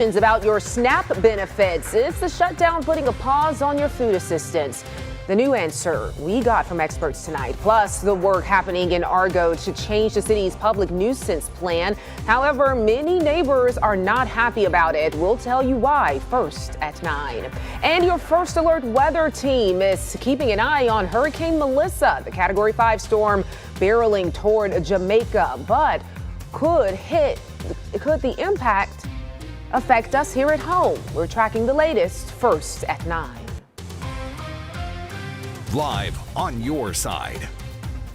About your SNAP benefits. Is the shutdown putting a pause on your food assistance? The new answer we got from experts tonight, plus the work happening in Argo to change the city's public nuisance plan. However, many neighbors are not happy about it. We'll tell you why first at 9. And your First Alert weather team is keeping an eye on Hurricane Melissa, the Category 5 storm barreling toward Jamaica, but could the impact affect us here at home? We're tracking the latest first at 9. Live on your side.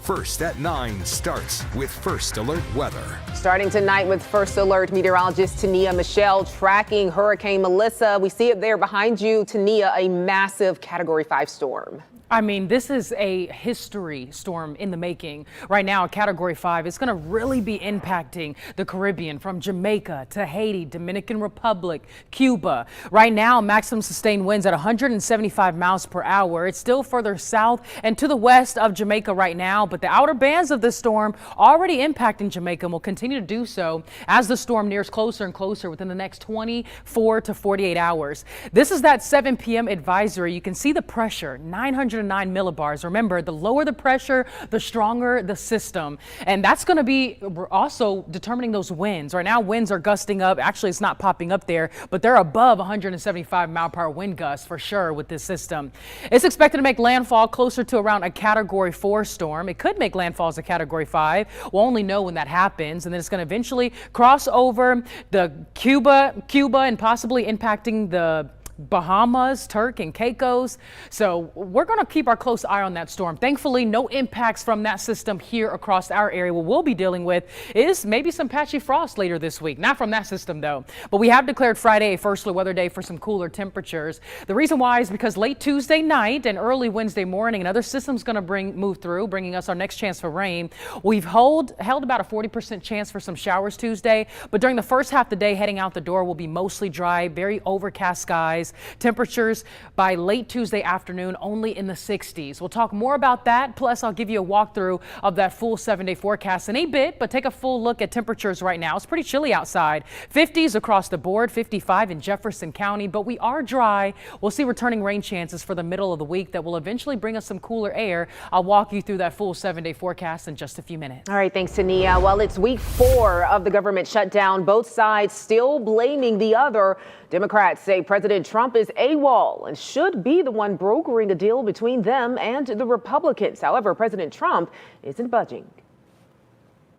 First at 9 starts with First Alert weather. Starting tonight with First Alert meteorologist Tania Michelle tracking Hurricane Melissa. We see it there behind you, Tania, a massive Category 5 storm. I mean, this is a history storm in the making. Right now, a Category 5 is going to really be impacting the Caribbean from Jamaica to Haiti, Dominican Republic, Cuba. Right now, maximum sustained winds at 175 miles per hour. It's still further south and to the west of Jamaica right now, but the outer bands of this storm already impacting Jamaica and will continue to do so as the storm nears closer and closer within the next 24 to 48 hours. This is that 7 p.m. advisory. You can see the pressure, 909 millibars. Remember, the lower the pressure, the stronger the system. And that's going to be also determining those winds. Right now, winds are gusting up. Actually, it's not popping up there, but they're above 175 mile per hour wind gusts for sure with this system. It's expected to make landfall closer to around a Category 4 storm. It could make landfall as a Category 5. We'll only know when that happens. And then it's going to eventually cross over the Cuba and possibly impacting the Bahamas, Turk and Caicos. So we're going to keep our close eye on that storm. Thankfully, no impacts from that system here across our area. What we'll be dealing with is maybe some patchy frost later this week. Not from that system, though. But we have declared Friday a first weather day for some cooler temperatures. The reason why is because late Tuesday night and early Wednesday morning, another system's going to move through, bringing us our next chance for rain. We've held about a 40% chance for some showers Tuesday, but during the first half of the day, heading out the door will be mostly dry, very overcast skies. Temperatures by late Tuesday afternoon only in the 60s. We'll talk more about that. Plus, I'll give you a walkthrough of that full 7-day forecast in a bit, but take a full look at temperatures right now. It's pretty chilly outside. 50s across the board, 55 in Jefferson County, but we are dry. We'll see returning rain chances for the middle of the week that will eventually bring us some cooler air. I'll walk you through that full 7-day forecast in just a few minutes. All right, thanks, Tania. Well, it's week 4 of the government shutdown. Both sides still blaming the other. Democrats say President Trump is AWOL and should be the one brokering a deal between them and the Republicans. However, President Trump isn't budging.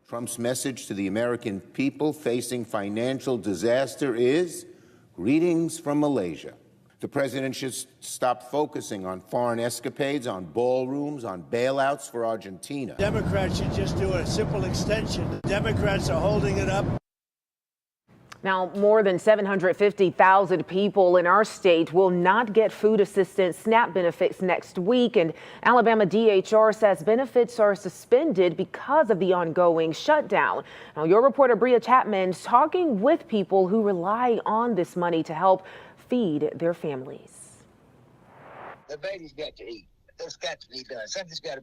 Trump's message to the American people facing financial disaster is greetings from Malaysia. The president should stop focusing on foreign escapades, on ballrooms, on bailouts for Argentina. Democrats should just do a simple extension. The Democrats are holding it up. Now, more than 750,000 people in our state will not get food assistance SNAP benefits next week, and Alabama DHR says benefits are suspended because of the ongoing shutdown. Now, your reporter Bria Chapman's talking with people who rely on this money to help feed their families. The baby's got to eat. It's got to be done. Something's got to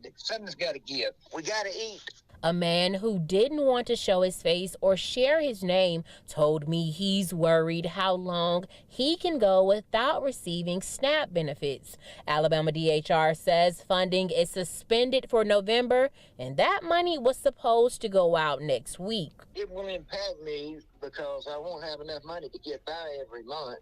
give. We got to eat. A man who didn't want to show his face or share his name told me he's worried how long he can go without receiving SNAP benefits. Alabama DHR says funding is suspended for November, and that money was supposed to go out next week. It will impact me because I won't have enough money to get by every month.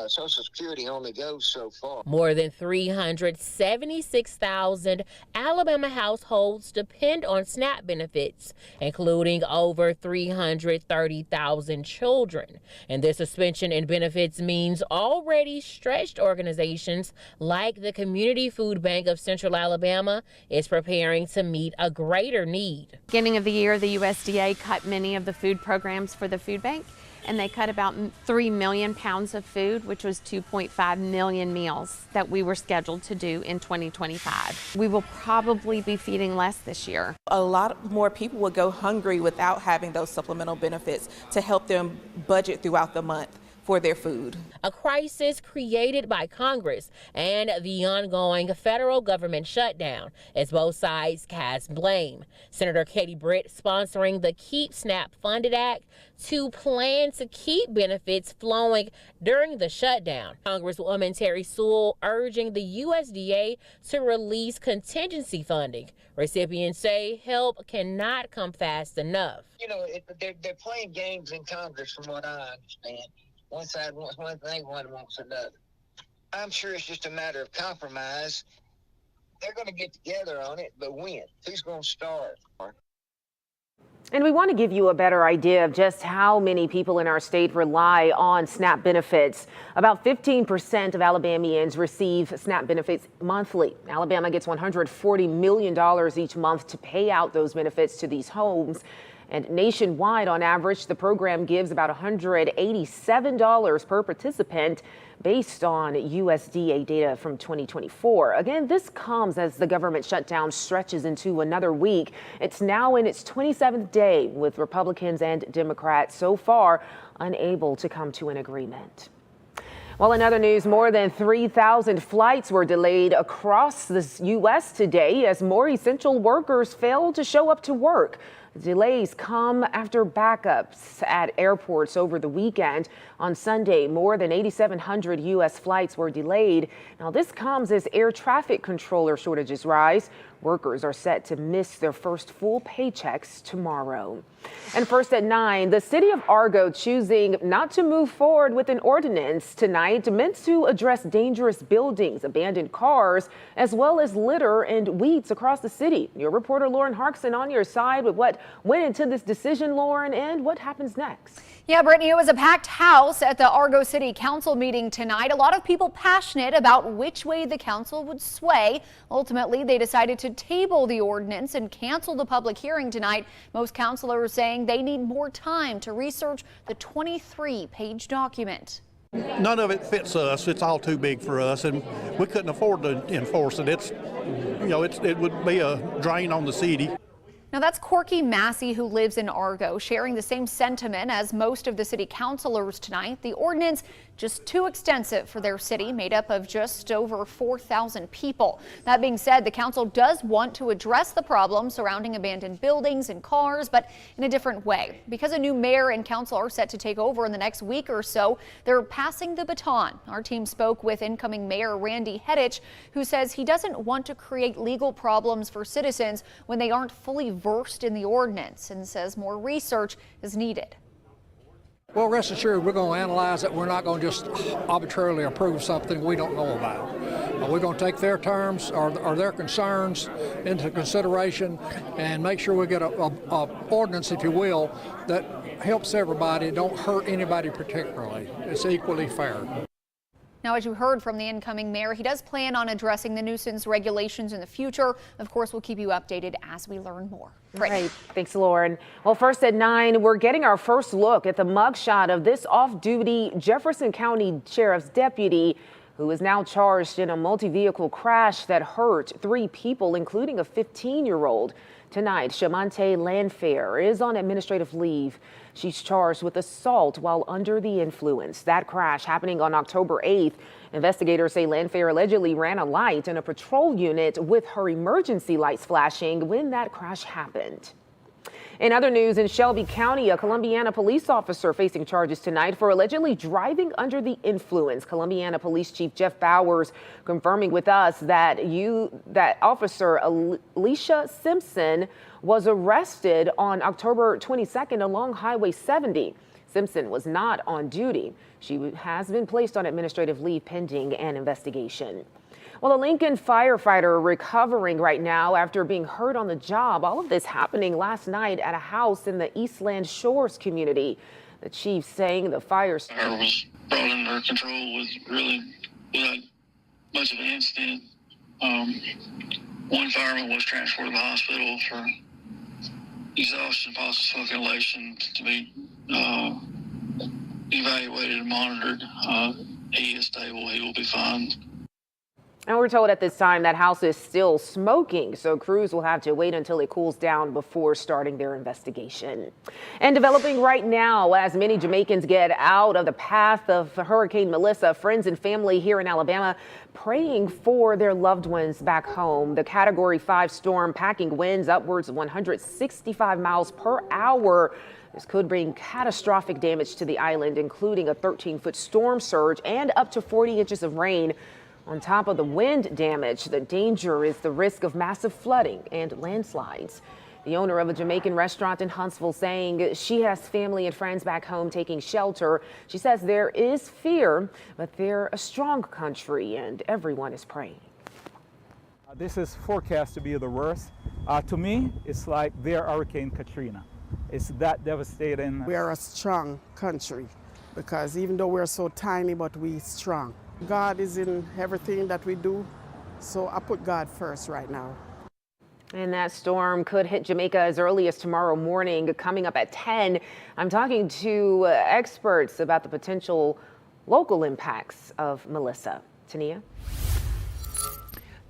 Social Security only goes so far. More than 376,000 Alabama households depend on SNAP benefits, including over 330,000 children. And this suspension in benefits means already stretched organizations like the Community Food Bank of Central Alabama is preparing to meet a greater need. Beginning of the year, the USDA cut many of the food programs for the food bank, and they cut about 3 million pounds of food, which was 2.5 million meals that we were scheduled to do in 2025. We will probably be feeding less this year. A lot more people would go hungry without having those supplemental benefits to help them budget throughout the month for their food. A crisis created by Congress and the ongoing federal government shutdown as both sides cast blame. Senator Katie Britt sponsoring the Keep SNAP Funded Act to plan to keep benefits flowing during the shutdown. Congresswoman Terry Sewell urging the USDA to release contingency funding. Recipients say help cannot come fast enough. You know, they're playing games in Congress from what I understand. One side wants one thing, one wants another. I'm sure it's just a matter of compromise. They're going to get together on it, but when? Who's going to start? And we want to give you a better idea of just how many people in our state rely on SNAP benefits. About 15% of Alabamians receive SNAP benefits monthly. Alabama gets $140 million each month to pay out those benefits to these homes. And nationwide, on average, the program gives about $187 per participant based on USDA data from 2024. Again, this comes as the government shutdown stretches into another week. It's now in its 27th day, with Republicans and Democrats so far unable to come to an agreement. Well, in other news, more than 3,000 flights were delayed across the U.S. today as more essential workers failed to show up to work. Delays come after backups at airports over the weekend. On Sunday, more than 8,700 U.S. flights were delayed. Now, this comes as air traffic controller shortages rise. Workers are set to miss their first full paychecks tomorrow. And first at 9, the city of Argo choosing not to move forward with an ordinance tonight meant to address dangerous buildings, abandoned cars, as well as litter and weeds across the city. Your reporter Lauren Harkson on your side with what went into this decision, Lauren, and what happens next. Yeah, Brittany, it was a packed house at the Argo City Council meeting tonight. A lot of people passionate about which way the council would sway. Ultimately, they decided to table the ordinance and cancel the public hearing tonight. Most councilors saying they need more time to research the 23-page document. None of it fits us. It's all too big for us, and we couldn't afford to enforce it. It would be a drain on the city. Now that's Corky Massey, who lives in Argo, sharing the same sentiment as most of the city councilors tonight. The ordinance just too extensive for their city, made up of just over 4,000 people. That being said, the council does want to address the problem surrounding abandoned buildings and cars, but in a different way. Because a new mayor and council are set to take over in the next week or so, they're passing the baton. Our team spoke with incoming Mayor Randy Hettich, who says he doesn't want to create legal problems for citizens when they aren't fully versed in the ordinance, and says more research is needed. Well, rest assured, we're going to analyze it. We're not going to just arbitrarily approve something we don't know about. We're going to take their terms or their concerns into consideration and make sure we get a ordinance, if you will, that helps everybody, don't hurt anybody particularly. It's equally fair. Now, as you heard from the incoming mayor, he does plan on addressing the nuisance regulations in the future. Of course, we'll keep you updated as we learn more. Great. Thanks, Lauren. Well, first at 9, we're getting our first look at the mugshot of this off-duty Jefferson County Sheriff's deputy who is now charged in a multi-vehicle crash that hurt 3 people, including a 15-year-old. Tonight, Shamante Landfair is on administrative leave. She's charged with assault while under the influence. That crash happening on October 8th. Investigators say Landfair allegedly ran a light in a patrol unit with her emergency lights flashing when that crash happened. In other news, in Shelby County, a Columbiana police officer facing charges tonight for allegedly driving under the influence. Columbiana Police Chief Jeff Bowers confirming with us that Officer Alicia Simpson was arrested on October 22nd along Highway 70. Simpson was not on duty. She has been placed on administrative leave pending an investigation. Well, a Lincoln firefighter recovering right now after being hurt on the job. All of this happening last night at a house in the Eastland Shores community. The chief saying the fire was brought under control without much of an incident. One fireman was transported to the hospital for exhaustion, possible inhalation to be evaluated and monitored. He is stable. He will be fine. And we're told at this time that house is still smoking, so crews will have to wait until it cools down before starting their investigation. And developing right now, as many Jamaicans get out of the path of Hurricane Melissa, friends and family here in Alabama praying for their loved ones back home. The Category 5 storm packing winds upwards of 165 miles per hour. This could bring catastrophic damage to the island, including a 13-foot storm surge and up to 40 inches of rain. On top of the wind damage, the danger is the risk of massive flooding and landslides. The owner of a Jamaican restaurant in Huntsville saying she has family and friends back home taking shelter. She says there is fear, but they're a strong country and everyone is praying. This is forecast to be the worst. To me, it's like their Hurricane Katrina. It's that devastating. We are a strong country because even though we're so tiny, but we're strong. God is in everything that we do, so I put God first right now. And that storm could hit Jamaica as early as tomorrow morning, coming up at 10. I'm talking to experts about the potential local impacts of Melissa. Tania?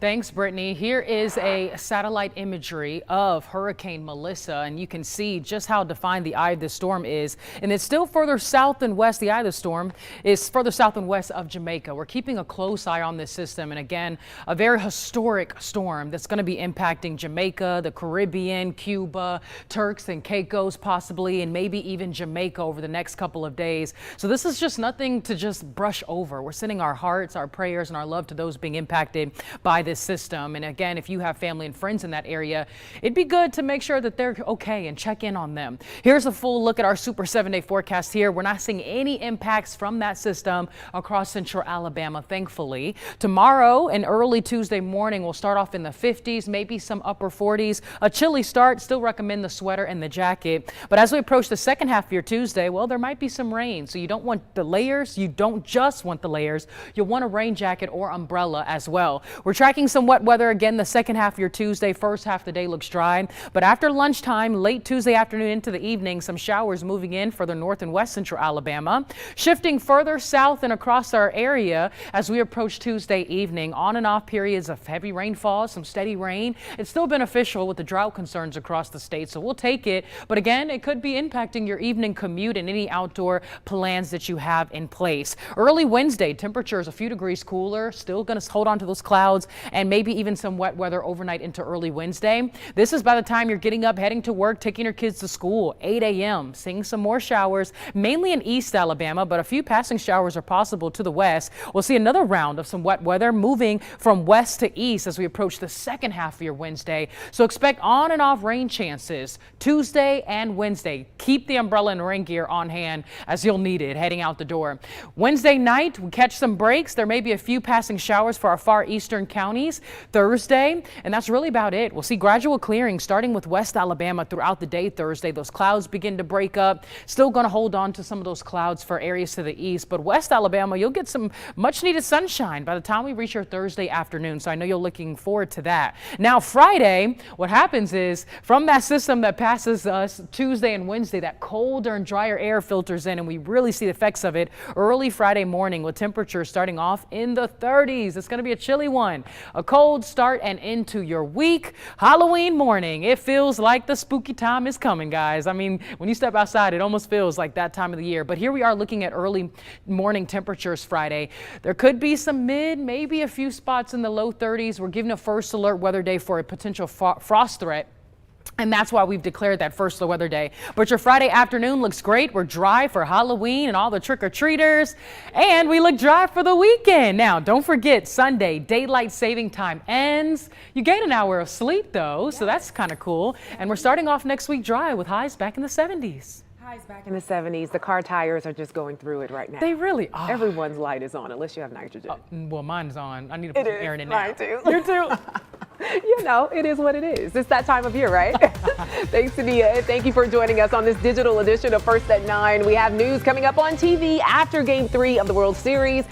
Thanks, Brittany. Here is a satellite imagery of Hurricane Melissa, and you can see just how defined the eye of this storm is. And it's still further south and west. The eye of the storm is further south and west of Jamaica. We're keeping a close eye on this system. And again, a very historic storm that's going to be impacting Jamaica, the Caribbean, Cuba, Turks and Caicos possibly, and maybe even Jamaica over the next couple of days. So this is just nothing to just brush over. We're sending our hearts, our prayers, and our love to those being impacted by this system. And again, if you have family and friends in that area, it'd be good to make sure that they're okay and check in on them. Here's a full look at our Super 7-day forecast here. We're not seeing any impacts from that system across central Alabama, thankfully. Tomorrow and early Tuesday morning, we'll start off in the 50s, maybe some upper 40s. A chilly start. Still recommend the sweater and the jacket. But as we approach the second half of your Tuesday, well, there might be some rain. So you don't want the layers. You don't just want the layers. You'll want a rain jacket or umbrella as well. We're tracking some wet weather again the second half of your Tuesday. First half of the day looks dry, but after lunchtime, late Tuesday afternoon into the evening, some showers moving in further north and west central Alabama, shifting further south and across our area as we approach Tuesday evening. On and off periods of heavy rainfall, some steady rain. It's still beneficial with the drought concerns across the state, so we'll take it. But again, it could be impacting your evening commute and any outdoor plans that you have in place. Early Wednesday, temperatures a few degrees cooler, still going to hold on to those clouds and maybe even some wet weather overnight into early Wednesday. This is by the time you're getting up, heading to work, taking your kids to school, 8 a.m. Seeing some more showers, mainly in East Alabama, but a few passing showers are possible to the west. We'll see another round of some wet weather moving from west to east as we approach the second half of your Wednesday. So expect on and off rain chances Tuesday and Wednesday. Keep the umbrella and rain gear on hand as you'll need it heading out the door. Wednesday night, we catch some breaks. There may be a few passing showers for our far eastern counties. Thursday, and that's really about it. We'll see gradual clearing starting with West Alabama throughout the day Thursday. Those clouds begin to break up. Still going to hold on to some of those clouds for areas to the east, but West Alabama, you'll get some much needed sunshine by the time we reach your Thursday afternoon. So I know you're looking forward to that. Now Friday, what happens is from that system that passes us Tuesday and Wednesday, that colder and drier air filters in, and we really see the effects of it early Friday morning with temperatures starting off in the 30s. It's going to be a chilly one. A cold start and into your week. Halloween morning, it feels like the spooky time is coming, guys. I mean, when you step outside, it almost feels like that time of the year. But here we are looking at early morning temperatures Friday. There could be some maybe a few spots in the low 30s. We're giving a first alert weather day for a potential frost threat. And that's why we've declared that first weather day. But your Friday afternoon looks great. We're dry for Halloween and all the trick-or-treaters. And we look dry for the weekend. Now, don't forget, Sunday, daylight saving time ends. You gain an hour of sleep, though, so that's kind of cool. And we're starting off next week dry with highs back in the 70s. Highs back in the 70s. The car tires are just going through it right now. They really are. Everyone's light is on, unless you have nitrogen. Well, mine's on. I need to put some air in it now. Mine too. You too. You know, it is what it is. It's that time of year, right? Thanks, Tania. Thank you for joining us on this digital edition of First at 9. We have news coming up on TV after Game 3 of the World Series.